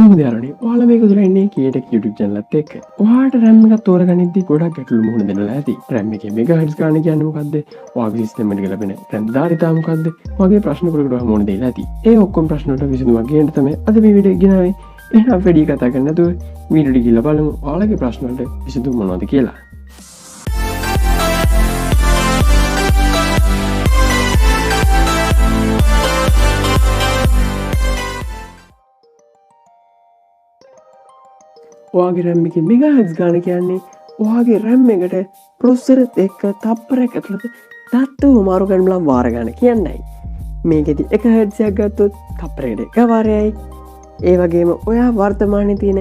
කොහොමද යාළුවනේ ඔයාලා මේක දුරන්නේ කේටෙක් YouTube channel එකත් එක්ක. ඔයාලට RAM එකක් තෝරගනිද්දී ගොඩක් ගැටලු මුහුණ දෙන්නලා ඇති. RAM එකේ මෙගාහර්ට්ස් ගාන කියන්නේ මොකද්ද? ඔයාගේ සිස්ටම් එකට ලැබෙන RAM ධාරිතාව මොකද්ද? වගේ ප්‍රශ්න වලට ඔයා මුහුණ දෙලා ඇති. ඒ ඔක්කොම ප්‍රශ්න වලට විසඳුමක් ගේන්න තමයි අද මේ වීඩියෝ එක ගෙනාවේ. එහෙනම් වැඩි කතා කරන්න නැතුව වීඩියෝ එක ගිහලා බලමු ඔයාලගේ ප්‍රශ්න වලට විසඳුම මොනවද කියලා. ඔයාගේ RAM එකේ මෙගාහර්ට්ස් ගාන කියන්නේ ඔයාගේ RAM එකට ප්‍රොසෙසර් එක්ක තප්පරයක් ඇතුළත දත්ත මාරු කරන වාර ගන්න කියන්නයි. මේකෙදි 1 හර්ට්ස් එකක් ගත්තොත් තප්පරයකට 1 වාරයයි. ඒ වගේම ඔයා වර්තමානයේ තියෙන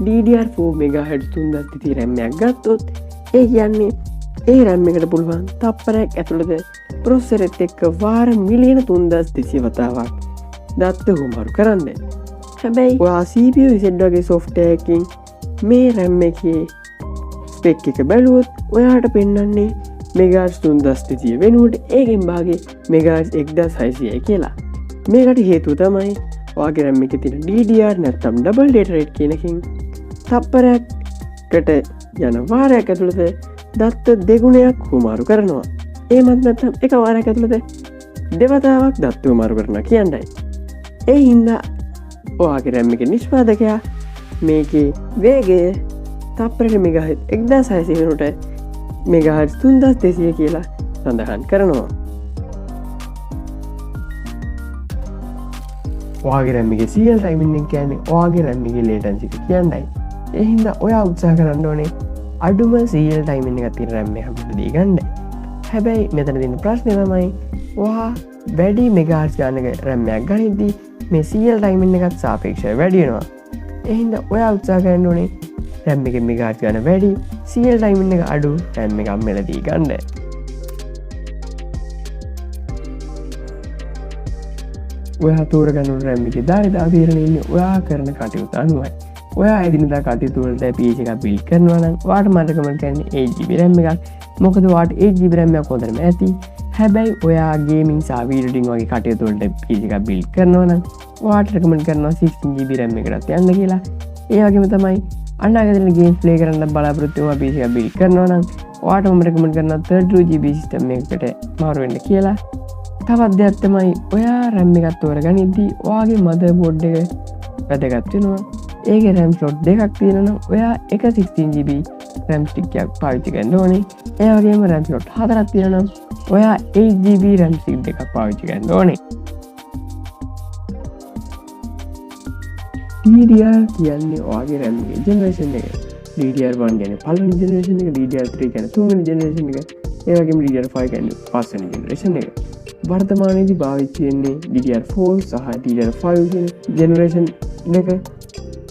DDR4 මෙගාහර්ට්ස් 3000 RAM එකක් ගත්තොත් ඒ කියන්නේ ඒ RAM එකට පුළුවන් තප්පරයක් ඇතුළත ප්‍රොසෙසර් එක්ක වාර මිලියන 3200 වතාවක් දත්ත මාරු කරන්න. හැබැයි ඔයා CPU reset වගේ software එකකින් මේ RAM එකේ ස්පෙක් එක බැලුවොත් ඔයාට පෙන්වන්නේ මෙගාහර්ට්ස් 3200 වෙනුවට ඒකෙන් භාගේ මෙගාහර්ට්ස් 1600යි කියලා. මේකට හේතුව තමයි ඔයාගේ RAM එකේ තියෙන DDR නැත්නම් double data rate කියන එකකින් තප්පරයකට යන වාරයක් ඇතුළත දත්ත දෙගුණයක් හුමාරු කරනවා. එහෙමත් නැත්නම් එක වාරයක් ඇතුළත දෙවතාවක් දත්ත හුමාරු කරනවා කියන්නයි. ඒ හින්දා ඔයාගේ RAM එකේ නිෂ්පාදකයා මේකේ වේගය තප්පරයට මෙගාහර්ට්ස් 1600 වෙනුවට මෙගාහර්ට්ස් 3200 කියලා සඳහන් කරනවා. ඔයාගේ RAM එකේ serial timing එක කියන්නේ ඔයාගේ RAM එකේ latency එක කියන්නයි. ඒ හින්දා ඔයා උත්සාහ කරන්න ඕනේ අඩුම serial timing එකක් තියෙන RAM එකක් හම්බෙද්දී ගන්න. හැබැයි මෙතන තියෙන ප්‍රශ්නේ තමයි ඔයා වැඩි මෙගාහර්ට්ස් ගානක RAM එකක් ගනිද්දී මේ serial timing එකත් සාපේක්ෂව වැඩි වෙනවා. ඒ හින්දා ඔයා උත්සාහ කරන්න ඕනේ RAM එකේ මෙගාහර්ට්ස් ගාන වැඩි serial timing එක අඩු RAM එකක් මෙලදී ගන්න. ඔයා තෝරගන්න ඕන RAM එකේ ධාරිතාව තීරණය ඉන්නේ ඔයා කරන කටයුතු අනුවයි. ඔයා එදිනදා කටයුතු වලට PC එකක් බිල්ඩ් කරනවා නම් ඔයාට මම රෙකමන්ඩ් කරන්නේ 8GB RAM එකක්. මොකද ඔයාට 8GB RAM එකක් හොඳටම ඇති. හැබැයි ඔයා ගේමින් සහ වීඩියෝ එඩිටින් වගේ කටයුතු වලට PC එකක් බිල්ඩ් කරනවා නම් ඔයාට රෙකමන්ඩ් කරනවා 16GB RAM එකකට යන්න කියලා. ඒ වගේම තමයි අනාගතේ ගේම්ස් ප්ලේ කරන්න බලාපොරොත්තු වෙන PC එකක් බිල්ඩ් කරනවා නම් ඔයාට මම රෙකමන්ඩ් කරනවා 32GB සිස්ටම් එකකට මාරු වෙන්න කියලා. තවත් දෙයක් තමයි ඔයා RAM එකක් තෝරගනිද්දී ඔයාගේ මදර්බෝඩ් එක වැදගත් වෙනවා. ඒකේ RAM slot දෙකක් තියෙනවා නම් ඔයා එක 16GB RAM stick එකක් පාවිච්චි කරන්න ඕනේ. ඒ වගේම RAM slot හතරක් තියෙනවා නම් ඔයා 8GB RAM stick දෙකක් පාවිච්චි කරන්න ඕනේ. DDR කියන්නේ ඔයාගේ RAM එකේ ජෙනරේෂන් එක. DDR1 කියන්නේ පළවෙනි ජෙනරේෂන් එක, DDR3 කියන්නේ තුන්වෙනි ජෙනරේෂන් එක. ඒ වගේම DDR5 කියන්නේ පස්වෙනි ජෙනරේෂන් එක. වර්තමානයේදී භාවිත වෙන්නේ DDR4 සහ DDR5 කියන ජෙනරේෂන් දෙක.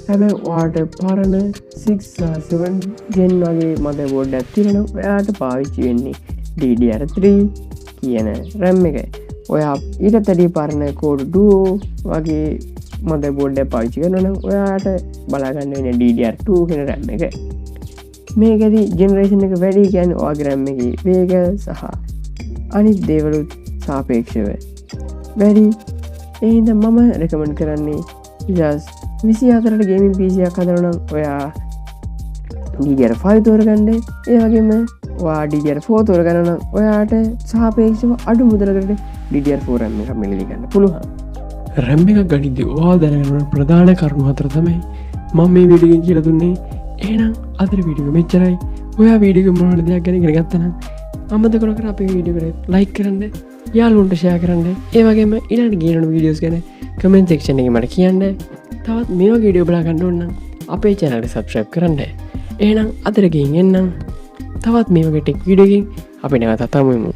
හැබැයි ඔයාට පරණ 6 සහ 7 gen වගේ මදර්බෝඩ් එකක් තියෙනවා. ඔයාට පාවිච්චි වෙන්නේ DDR3 කියන RAM එක. ඔයා ඊට වැඩි පරණ Core Duo වගේ මදර්බෝඩ් එකක් පාවිච්චි කරනවා නම් ඔයාට බලා ගන්න වෙන්නේ DDR2 කියන RAM එක. මේකෙදි ජෙනරේෂන් එක වැඩි කියන්නේ ඔයාගේ RAM එකේ වේග සහ අනිත් දේවලුත් සාපේක්ෂව වැඩි. ඒ හින්දා මම රෙකමන්ඩ් කරන්නේ just 24ට ගේමින් PC එකක් හදනවා නම් ඔයා DDR5 තෝරගන්න. ඒ වගේම ඔයා DDR4 තෝරගන්න නම් ඔයාට සාපේක්ෂව අඩු මුදලකට DDR4 RAM එකක් මිලදී ගන්න පුළුවන්. RAM එකක් ගනිද්දී ඔයා දැනගන්න ඕන ප්‍රධාන කරුණු හතර තමයි මම මේ වීඩියෝ එකෙන් කියලා දුන්නේ. එහෙනම් අද වීඩියෝ එක මෙච්චරයි. ඔයා වීඩියෝ එක මොනවද දෙයක් ගැන ඉගෙන ගත්තා නම් අමතක නොකර අපේ වීඩියෝ එකට ලයික් කරන්න, යාළුවන්ට ෂෙයා කරන්න. ඒ වගේම ඊළඟට ගේන වීඩියෝස් ගැන කමෙන්ට් සෙක්ෂන් එකේ මට කියන්න. තවත් මේ වගේ වීඩියෝ බලා ගන්න ඕන නම් අපේ channel එක subscribe කරන්න. එහෙනම් අදට ගිහින් එන්නම්. තවත් මේ වගේ ටෙක් වීඩියෝ එකකින් අපි නැවතත් හමු වෙමු.